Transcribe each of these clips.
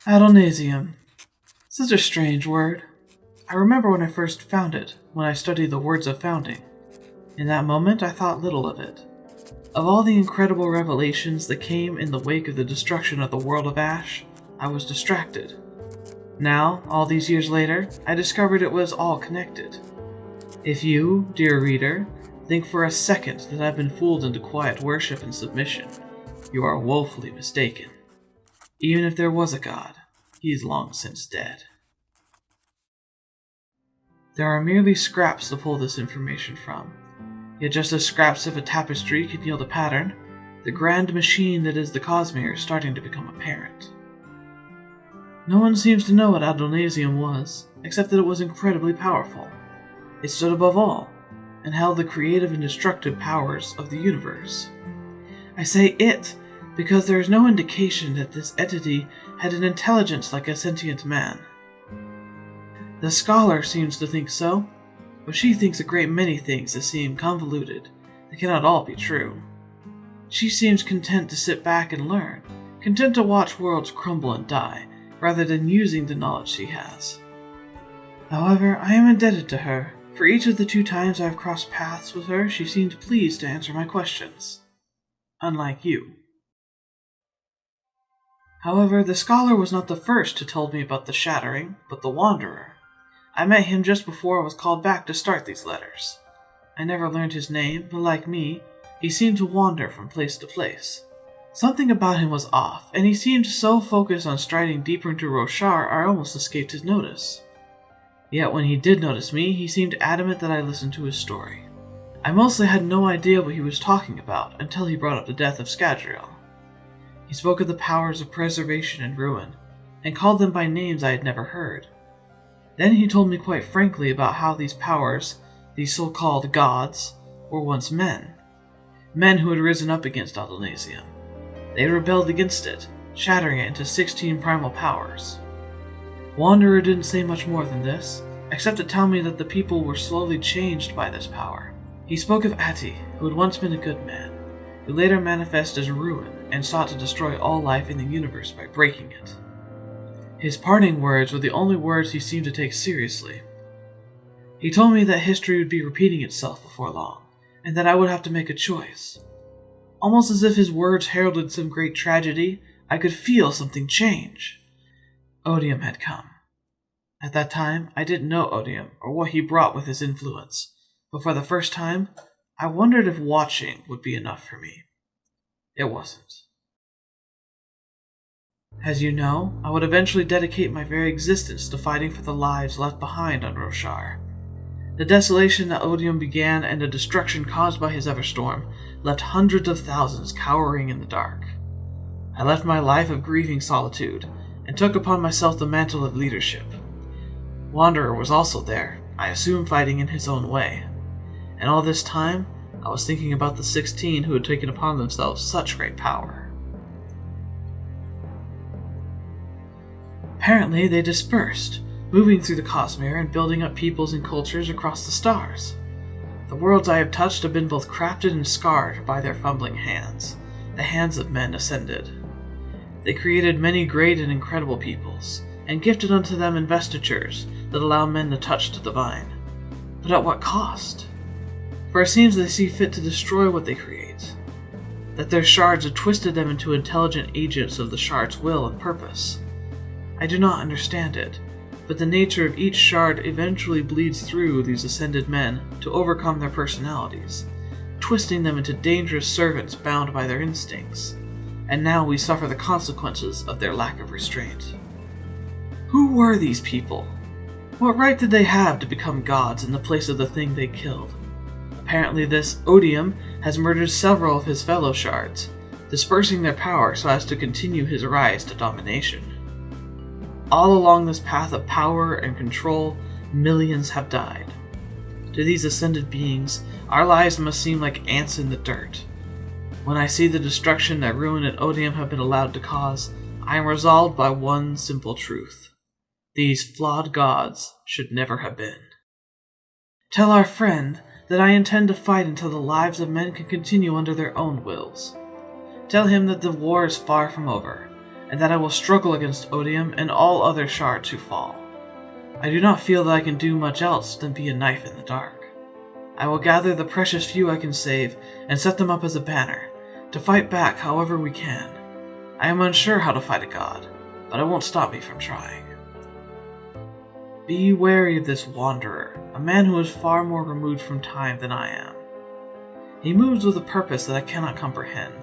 Adonalsium. Such a strange word. I remember when I first found it, when I studied the words of founding. In that moment, I thought little of it. Of all the incredible revelations that came in the wake of the destruction of the world of Ash, I was distracted. Now, all these years later, I discovered it was all connected. If you, dear reader, think for a second that I've been fooled into quiet worship and submission, you are woefully mistaken. Even if there was a god, he is long since dead. There are merely scraps to pull this information from. Yet just as scraps of a tapestry can yield a pattern, the grand machine that is the Cosmere is starting to become apparent. No one seems to know what Adonalsium was, except that it was incredibly powerful. It stood above all, and held the creative and destructive powers of the universe. I say it, because there is no indication that this entity had an intelligence like a sentient man. The scholar seems to think so, but she thinks a great many things that seem convoluted, that cannot all be true. She seems content to sit back and learn, content to watch worlds crumble and die, rather than using the knowledge she has. However, I am indebted to her. For each of the 2 times I have crossed paths with her, she seemed pleased to answer my questions. Unlike you. However, the scholar was not the first who told me about the Shattering, but the Wanderer. I met him just before I was called back to start these letters. I never learned his name, but like me, he seemed to wander from place to place. Something about him was off, and he seemed so focused on striding deeper into Roshar I almost escaped his notice. Yet when he did notice me, he seemed adamant that I listen to his story. I mostly had no idea what he was talking about until he brought up the death of Scadrial. He spoke of the powers of preservation and ruin, and called them by names I had never heard. Then he told me quite frankly about how these powers, these so-called gods, were once men. Men who had risen up against Adonalsium. They rebelled against it, shattering it into 16 primal powers. Wanderer didn't say much more than this, except to tell me that the people were slowly changed by this power. He spoke of Ati, who had once been a good man, who later manifested as ruin and sought to destroy all life in the universe by breaking it. His parting words were the only words he seemed to take seriously. He told me that history would be repeating itself before long, and that I would have to make a choice. Almost as if his words heralded some great tragedy, I could feel something change. Odium had come. At that time, I didn't know Odium or what he brought with his influence, but for the first time, I wondered if watching would be enough for me. It wasn't. As you know, I would eventually dedicate my very existence to fighting for the lives left behind on Roshar. The desolation that Odium began and the destruction caused by his Everstorm left hundreds of thousands cowering in the dark. I left my life of grieving solitude and took upon myself the mantle of leadership. Wanderer was also there, I assume fighting in his own way. And all this time, I was thinking about the 16 who had taken upon themselves such great power. Apparently, they dispersed, moving through the Cosmere and building up peoples and cultures across the stars. The worlds I have touched have been both crafted and scarred by their fumbling hands, the hands of men ascended. They created many great and incredible peoples, and gifted unto them investitures that allow men to touch the divine. But at what cost? For it seems they see fit to destroy what they create, that their shards have twisted them into intelligent agents of the shard's will and purpose. I do not understand it, but the nature of each shard eventually bleeds through these ascended men to overcome their personalities, twisting them into dangerous servants bound by their instincts, and now we suffer the consequences of their lack of restraint. Who were these people? What right did they have to become gods in the place of the thing they killed? Apparently this Odium has murdered several of his fellow shards, dispersing their power so as to continue his rise to domination. All along this path of power and control, millions have died. To these ascended beings, our lives must seem like ants in the dirt. When I see the destruction that ruin and odium have been allowed to cause, I am resolved by one simple truth. These flawed gods should never have been. Tell our friend that I intend to fight until the lives of men can continue under their own wills. Tell him that the war is far from over, and that I will struggle against Odium and all other shards who fall. I do not feel that I can do much else than be a knife in the dark. I will gather the precious few I can save and set them up as a banner, to fight back however we can. I am unsure how to fight a god, but it won't stop me from trying. Be wary of this wanderer, a man who is far more removed from time than I am. He moves with a purpose that I cannot comprehend.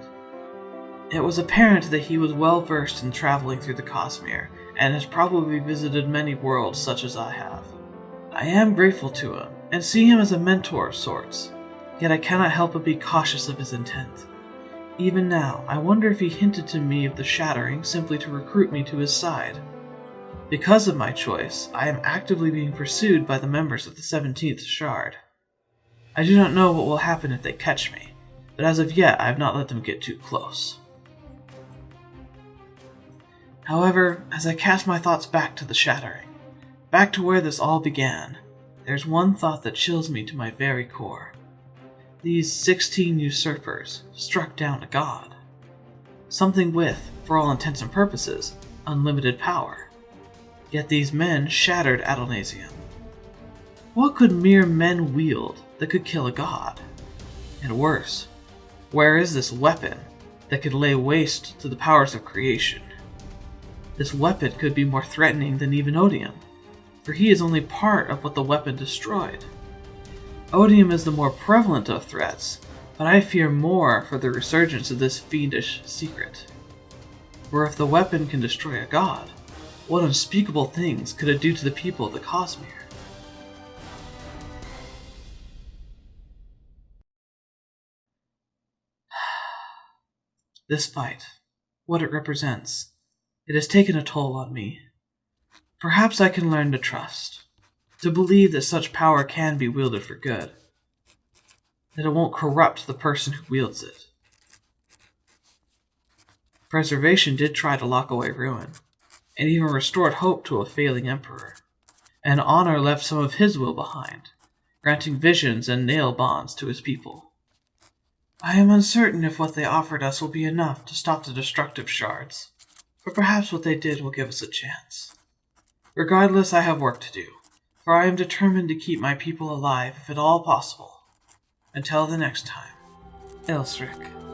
It was apparent that he was well versed in traveling through the Cosmere, and has probably visited many worlds such as I have. I am grateful to him, and see him as a mentor of sorts, yet I cannot help but be cautious of his intent. Even now, I wonder if he hinted to me of the Shattering simply to recruit me to his side. Because of my choice, I am actively being pursued by the members of the 17th Shard. I do not know what will happen if they catch me, but as of yet I have not let them get too close. However, as I cast my thoughts back to the Shattering, back to where this all began, there's one thought that chills me to my very core. These 16 usurpers struck down a god. Something with, for all intents and purposes, unlimited power. Yet these men shattered Adonalsium. What could mere men wield that could kill a god? And worse, where is this weapon that could lay waste to the powers of creation? This weapon could be more threatening than even Odium, for he is only part of what the weapon destroyed. Odium is the more prevalent of threats, but I fear more for the resurgence of this fiendish secret. For if the weapon can destroy a god, what unspeakable things could it do to the people of the Cosmere? This fight, what it represents, it has taken a toll on me. Perhaps I can learn to trust, to believe that such power can be wielded for good, that it won't corrupt the person who wields it. Preservation did try to lock away ruin, and even restored hope to a failing emperor, and Honor left some of his will behind, granting visions and nail bonds to his people. I am uncertain if what they offered us will be enough to stop the destructive shards, but perhaps what they did will give us a chance. Regardless, I have work to do, for I am determined to keep my people alive if at all possible. Until the next time, LftC.